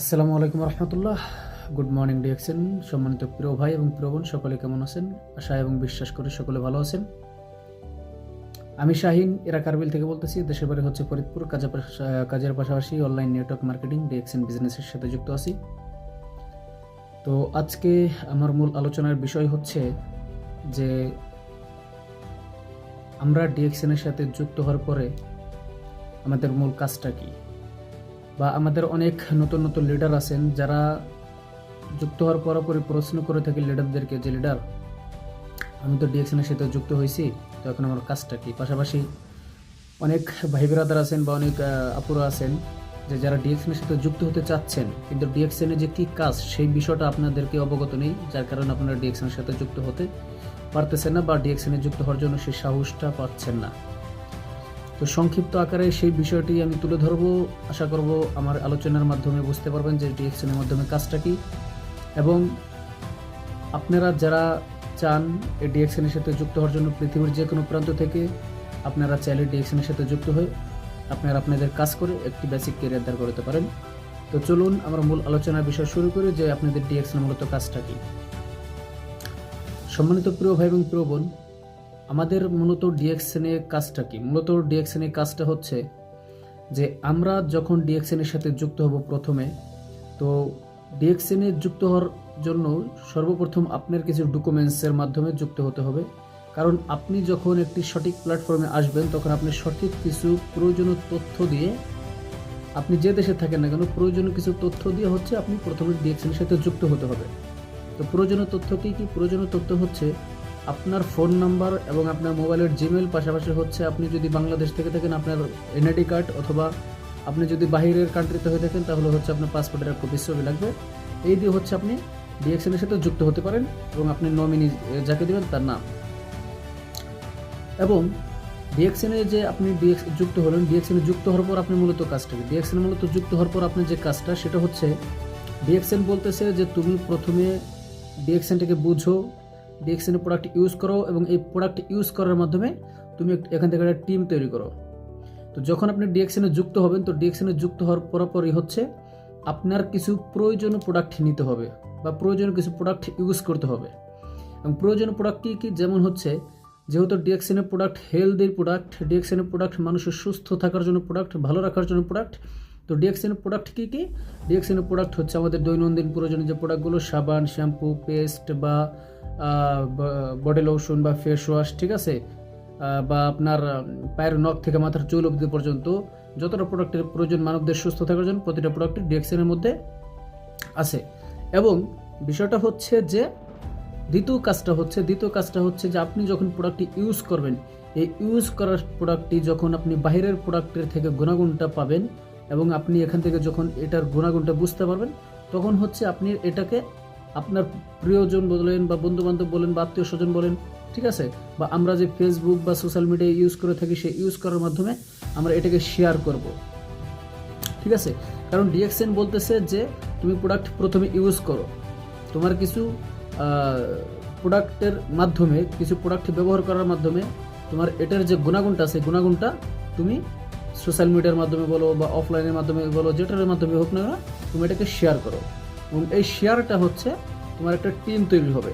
আসসালামু আলাইকুম রহমতুল্লাহ। Good morning DXN. সম্মানিত প্রিয় ভাই এবং প্রিয় বোন, সকলে কেমন আছেন? আশা এবং বিশ্বাস করি সকলে ভালো আছেন। আমি শাহিন, এরা কারবিল থেকে বলতেছি। দেশের বাড়ি হচ্ছে ফরিদপুর। কাজের পাশাপাশি অনলাইন নেটওয়ার্ক মার্কেটিং ডিএক্সএন বিজনেসের সাথে যুক্ত আছি। তো আজকে আমার মূল আলোচনার বিষয় হচ্ছে যে আমরা ডিএক্সএনের সাথে যুক্ত হওয়ার পরে আমাদের মূল কাজটা কী, বা আমাদের অনেক নতুন নতুন লিডার আছেন যারা যুক্ত হওয়ার পরপরই প্রশ্ন করে থাকি লিডারদেরকে যে লিডার, আমি তো ডিএক্সএনের সাথে যুক্ত হয়েছি, তো এখন আমার কাজটা কি। পাশাপাশি অনেক ভাই ব্রাদার আছেন বা অনেক আপুরা আছেন যে যারা ডিএক্সএনের সাথে যুক্ত হতে চাচ্ছেন, কিন্তু ডিএক্সএনের যে কী কাজ সেই বিষয়টা আপনাদেরকে অবগত নেই, যার কারণে আপনারা ডিএক্সএনের সাথে যুক্ত হতে পারতেছেন না বা ডিএক্সএনে যুক্ত হওয়ার জন্য সেই সাহসটা পাচ্ছেন না। তো সংক্ষিপ্ত আকারে সেই বিষয়টি আমি তুলে ধরবো। আশা করব আমার আলোচনার মাধ্যমে বুঝতে পারবেন যে ডিএক্সএনের মাধ্যমে কাজটা কী, এবং আপনারা যারা চান এই ডিএক্সএনের সাথে যুক্ত হওয়ার জন্য পৃথিবীর যে কোনো প্রান্ত থেকে আপনারা চাইলে ডিএক্সএনের সাথে যুক্ত হয়ে আপনারা আপনাদের কাজ করে একটি বেসিক ক্যারিয়ার দাঁড় করতে পারেন। তো চলুন আমরা মূল আলোচনার বিষয় শুরু করি যে আপনাদের ডিএক্সএন মূলত কাজটা কী। সম্মানিত প্রিয় ভাই এবং প্রিয় বোন, আমাদের মূলত ডিএক্সএনের কাজটা কী? মূলত ডিএক্সএনের কাজটা হচ্ছে যে আমরা যখন ডিএক্সএনের সাথে যুক্ত হব প্রথমে, তো ডিএক্সএনে যুক্ত হওয়ার জন্য সর্বপ্রথম আপনার কিছু ডকুমেন্টসের মাধ্যমে যুক্ত হতে হবে। কারণ আপনি যখন একটি সঠিক প্ল্যাটফর্মে আসবেন তখন আপনি সঠিক কিছু প্রয়োজনীয় তথ্য দিয়ে, আপনি যে দেশে থাকেন না কেন, প্রয়োজনীয় কিছু তথ্য দিয়ে হচ্ছে আপনি প্রথমে ডিএক্সএনের সাথে যুক্ত হতে হবে। তো প্রয়োজনীয় তথ্য কী? প্রয়োজনীয় তথ্য হচ্ছে আপনার ফোন নাম্বার এবং আপনার মোবাইলের জিমেল, পাশাপাশি হচ্ছে আপনি যদি বাংলাদেশ থেকে থাকেন আপনার এনআইডি কার্ড, অথবা আপনি যদি বাইরের কান্ট্রিতে হয়ে থাকেন তাহলে হচ্ছে আপনার পাসপোর্টের এক কপি ছবি লাগবে। এই দিয়ে হচ্ছে আপনি ডিএক্সএনের সাথে যুক্ত হতে পারেন, এবং আপনি নমিনি যাকে দেবেন তার নাম। এবং ডিএক্সএনে যে আপনি যুক্ত হলেন, ডিএক্সএনে যুক্ত হওয়ার পর আপনি মূলত কাজটা কি? ডিএক্সএনে মূলত যুক্ত হওয়ার পর আপনি যে কাজটা, সেটা হচ্ছে ডিএক্সএন বলতেছে যে তুমি প্রথমে ডিএক্সএনটাকে বুঝো, ডিএক্সএনের প্রোডাক্ট ইউজ করো, এবং এই প্রোডাক্ট ইউজ করার মাধ্যমে তুমি এখান থেকে একটা টিম তৈরি করো। তো যখন আপনি ডিএক্সএনে যুক্ত হবেন, তো ডিএক্সএনে যুক্ত হওয়ার পরপরই হচ্ছে আপনার কিছু প্রয়োজনীয় প্রোডাক্ট নিতে হবে বা প্রয়োজনীয় কিছু প্রোডাক্ট ইউজ করতে হবে। এবং প্রয়োজনীয় প্রোডাক্ট কী? যেমন হচ্ছে, যেহেতু ডিএক্সএনের প্রোডাক্ট হেলদির প্রোডাক্ট, ডিএক্সএনের প্রোডাক্ট মানুষের সুস্থ থাকার জন্য প্রোডাক্ট, ভালো রাখার জন্য প্রোডাক্ট। তো ডিএক্সএনের প্রোডাক্ট কী? ডিএক্সএনের প্রোডাক্ট হচ্ছে আমাদের দৈনন্দিন প্রয়োজনীয় যে প্রোডাক্টগুলো, সাবান, শ্যাম্পু, পেস্ট বা বডি লোশন বা ফেস ওয়াশ, ঠিক আছে, বা আপনার পায়ের নখ থেকে মাথার চুল অবধি পর্যন্ত যতটা প্রোডাক্টের প্রয়োজন মানবদের সুস্থ থাকার জন্য, প্রতিটা প্রোডাক্ট ডিএক্সএনের মধ্যে আছে। এবং বিষয়টা হচ্ছে যে দ্বিতীয় কাজটা হচ্ছে যে আপনি যখন প্রোডাক্টটি ইউজ করবেন, এই ইউজ করার প্রোডাক্টটি যখন আপনি বাইরের প্রোডাক্টের থেকে গুণাগুণটা পাবেন, এবং আপনি এখান থেকে যখন এটার গুণাগুণটা বুঝতে পারবেন, তখন হচ্ছে আপনি এটাকে আপনার প্রিয়জন বলেন বা বন্ধুবান্ধব বলেন বা আত্মীয় স্বজন বলেন, ঠিক আছে, বা আমরা যে ফেসবুক বা সোশ্যাল মিডিয়া ইউজ করে থাকি, সেই ইউজ করার মাধ্যমে আমরা এটাকে শেয়ার করব, ঠিক আছে। কারণ ডিএক্সএন বলতেছে যে তুমি প্রোডাক্ট প্রথমে ইউজ করো, তোমার কিছু প্রোডাক্টের মাধ্যমে, কিছু প্রোডাক্ট ব্যবহার করার মাধ্যমে তোমার এটার যে গুণাগুণটা, সেই গুণাগুণটা তুমি সোশ্যাল মিডিয়ার মাধ্যমে বলো বা অফলাইনের মাধ্যমে বলো, যেটার মাধ্যমে হোক না, তুমি এটাকে শেয়ার করো। এবং এই শেয়ারটা হচ্ছে তোমার একটা টিম তৈরি হবে,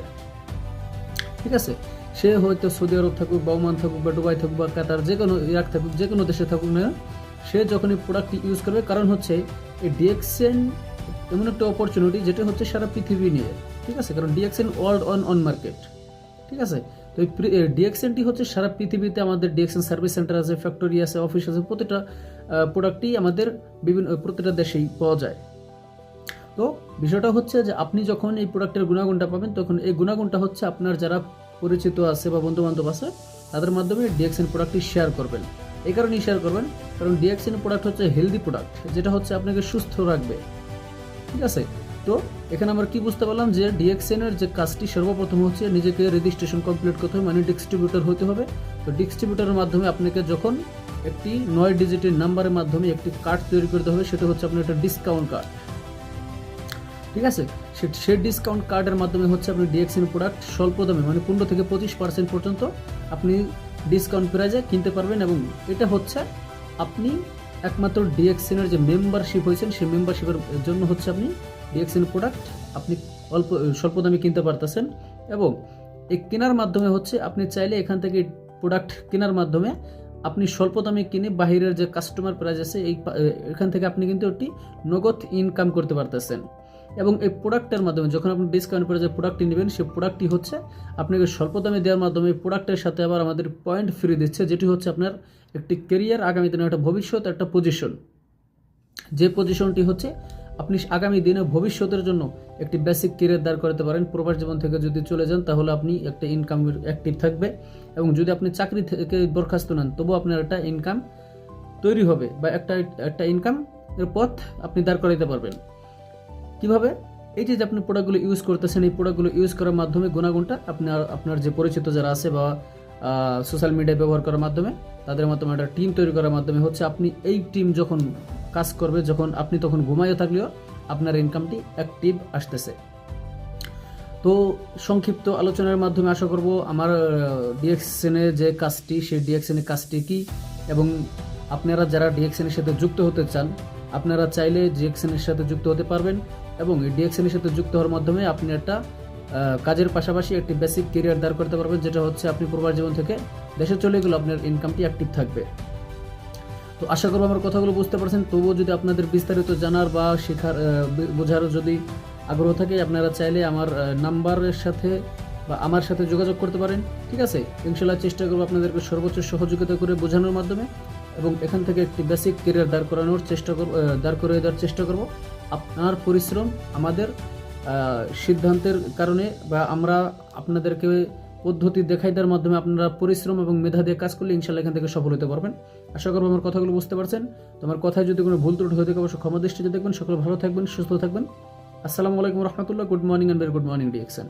ঠিক আছে। সে হয়তো সৌদি আরব থাকুক বা ওমান থাকুক বা দুবাই থাকুক বা কাতার, যে কোনো ইরাক থাকুক, যে কোনো দেশে থাকুক না, সে যখন এই প্রোডাক্টটি ইউজ করবে, কারণ হচ্ছে এই ডিএক্সএন এমন একটা অপরচুনিটি যেটা হচ্ছে সারা পৃথিবী নিয়ে, ঠিক আছে। কারণ ডিএক্সএন ওয়ার্ল্ড অন মার্কেট, ঠিক আছে। তো এই ডিএক্সএনটি হচ্ছে সারা পৃথিবীতে, আমাদের ডিএক্সএন সার্ভিস সেন্টার আছে, ফ্যাক্টরি আছে, অফিস আছে, প্রতিটা প্রোডাক্টই আমাদের প্রতিটা দেশেই পাওয়া যায়। তো বিষয়টা হচ্ছে যে আপনি যখন এই প্রোডাক্টের গুণাগুণটা পাবেন, তখন এই গুণাগুণটা হচ্ছে আপনার যারা পরিচিত আছে বা বন্ধুবান্ধব আছে তাদের মাধ্যমে ডিএক্সএন প্রোডাক্টটি শেয়ার করবেন। এই কারণেই শেয়ার করবেন কারণ ডিএক্সএন প্রোডাক্ট হচ্ছে হেলদি প্রোডাক্ট, যেটা হচ্ছে আপনাকে সুস্থ রাখবে, ঠিক আছে। তো এখানে আমরা কি বুঝতে পারলাম যে ডিএক্সএনের যে কাজটি, সর্বপ্রথম হচ্ছে নিজেকে রেজিস্ট্রেশন কমপ্লিট করতে হবে, মানে ডিস্ট্রিবিউটর হতে হবে। তো ডিস্ট্রিবিউটরের মাধ্যমে আপনাকে যখন একটি 9 ডিজিটের নাম্বারের মাধ্যমে একটি কার্ড তৈরি করতে হবে, সেটা হচ্ছে আপনার একটা ডিসকাউন্ট কার্ড, ঠিক আছে। সেই ডিসকাউন্ট কার্ডের মাধ্যমে হচ্ছে আপনি ডিএক্সএন প্রোডাক্ট স্বল্প দামে, মানে 15 থেকে 25% পর্যন্ত আপনি ডিসকাউন্ট প্রাইজে কিনতে পারবেন। এবং এটা হচ্ছে আপনি একমাত্র ডিএক্সএনের যে মেম্বারশিপ হয়েছেন সেই মেম্বারশিপের জন্য হচ্ছে আপনি ডিএক্সএন প্রোডাক্ট আপনি স্বল্প দামে কিনতে পারতেছেন। এবং এই কেনার মাধ্যমে হচ্ছে আপনি চাইলে এখান থেকে প্রোডাক্ট কেনার মাধ্যমে আপনি স্বল্প দামে কিনে বাহিরের যে কাস্টমার প্রাইস আছে এখান থেকে আপনি কিন্তু একটি নগদ ইনকাম করতে পারতেছেন। এবং এই প্রোডাক্টের মাধ্যমে যখন আপনি ডিসকাউন্ট করে যে প্রোডাক্টটি নেবেন সেই প্রোডাক্টটি হচ্ছে আপনাকে স্বল্প দামে দেওয়ার মাধ্যমে প্রোডাক্টের সাথে আবার আমাদের পয়েন্ট ফ্রি দিচ্ছে, যেটি হচ্ছে আপনার একটি কেরিয়ার, আগামী দিনে একটা ভবিষ্যৎ, একটা পজিশন। যে পজিশনটি হচ্ছে আপনি আগামী দিনে ভবিষ্যতের জন্য একটি বেসিক কেরিয়ার দাঁড় করাতে পারেন। প্রবাস জীবন থেকে যদি চলে যান তাহলে আপনি একটা ইনকাম অ্যাক্টিভ থাকবে, এবং যদি আপনি চাকরি থেকে বরখাস্ত নেন তবুও আপনার একটা ইনকাম তৈরি হবে, বা একটা ইনকাম এর পথ আপনি দাঁড় করাইতে পারবেন। কিভাবে? এই যে আপনি প্রোডাক্টগুলো ইউজ করতেছেন, এই প্রোডাক্টগুলো ইউজ করার মাধ্যমে গুণাগুণটা আপনার যে পরিচিত যারা আছে বা সোশ্যাল মিডিয়া ব্যবহার করার মাধ্যমে তাদের মাধ্যমে একটা টিম তৈরি করার মাধ্যমে হচ্ছে আপনি এই টিম যখন কাজ করবে, যখন আপনি তখন ঘুমাইয়ে থাকলেও আপনার ইনকামটি অ্যাক্টিভ আসতেছে। তো সংক্ষিপ্ত আলোচনার মাধ্যমে আশা করব আমার ডিএক্সএনের যে কাজটি, সেই ডিএক্সএনের কাজটি কি, এবং আপনারা যারা ডিএক্সএনের সাথে যুক্ত হতে চান আপনারা চাইলে ডিএক্সএনের সাথে যুক্ত হতে পারবেন, এবং এই ডিএক্সএনের সাথে যুক্ত হওয়ার মাধ্যমে আপনি একটা কাজের পাশাপাশি একটি বেসিক কেরিয়ার দাঁড় করতে পারবেন, যেটা হচ্ছে আপনি প্রবাস জীবন থেকে দেশে চলে গেলে আপনার ইনকামটি অ্যাক্টিভ থাকবে। তো আশা করব আমার কথাগুলো বুঝতে পারছেন। তবুও যদি আপনাদের বিস্তারিত জানার বা শেখার বোঝারও যদি আগ্রহ থাকে, আপনারা চাইলে আমার নাম্বারের সাথে বা আমার সাথে যোগাযোগ করতে পারেন। ঠিক আছে, ইনশাল্লাহ চেষ্টা করবো আপনাদেরকে সর্বোচ্চ সহযোগিতা করে বোঝানোর মাধ্যমে, এবং এখান থেকে একটি বেসিক কেরিয়ার দাঁড় করে দেওয়ার চেষ্টা করব। আপনার পরিশ্রম আমাদের সিদ্ধান্তের কারণে, বা আমরা আপনাদেরকে পদ্ধতি দেখাই দেওয়ার মাধ্যমে আপনারা পরিশ্রম এবং মেধা দিয়ে কাজ করলে ইনশাল্লাহ এখান থেকে সফল হতে পারবেন। আশা করবো আমার কথাগুলো বুঝতে পারছেন। তোমার কথায় যদি কোনো ভুল ত্রুটি হয়ে থাকে অবশ্যই ক্ষমা দৃষ্টিতে দেখবেন। সকলে ভালো থাকবেন, সুস্থ থাকবেন। আসসালামু আলাইকুম রহমতুল্লাহ। Good morning and very good morning DXN.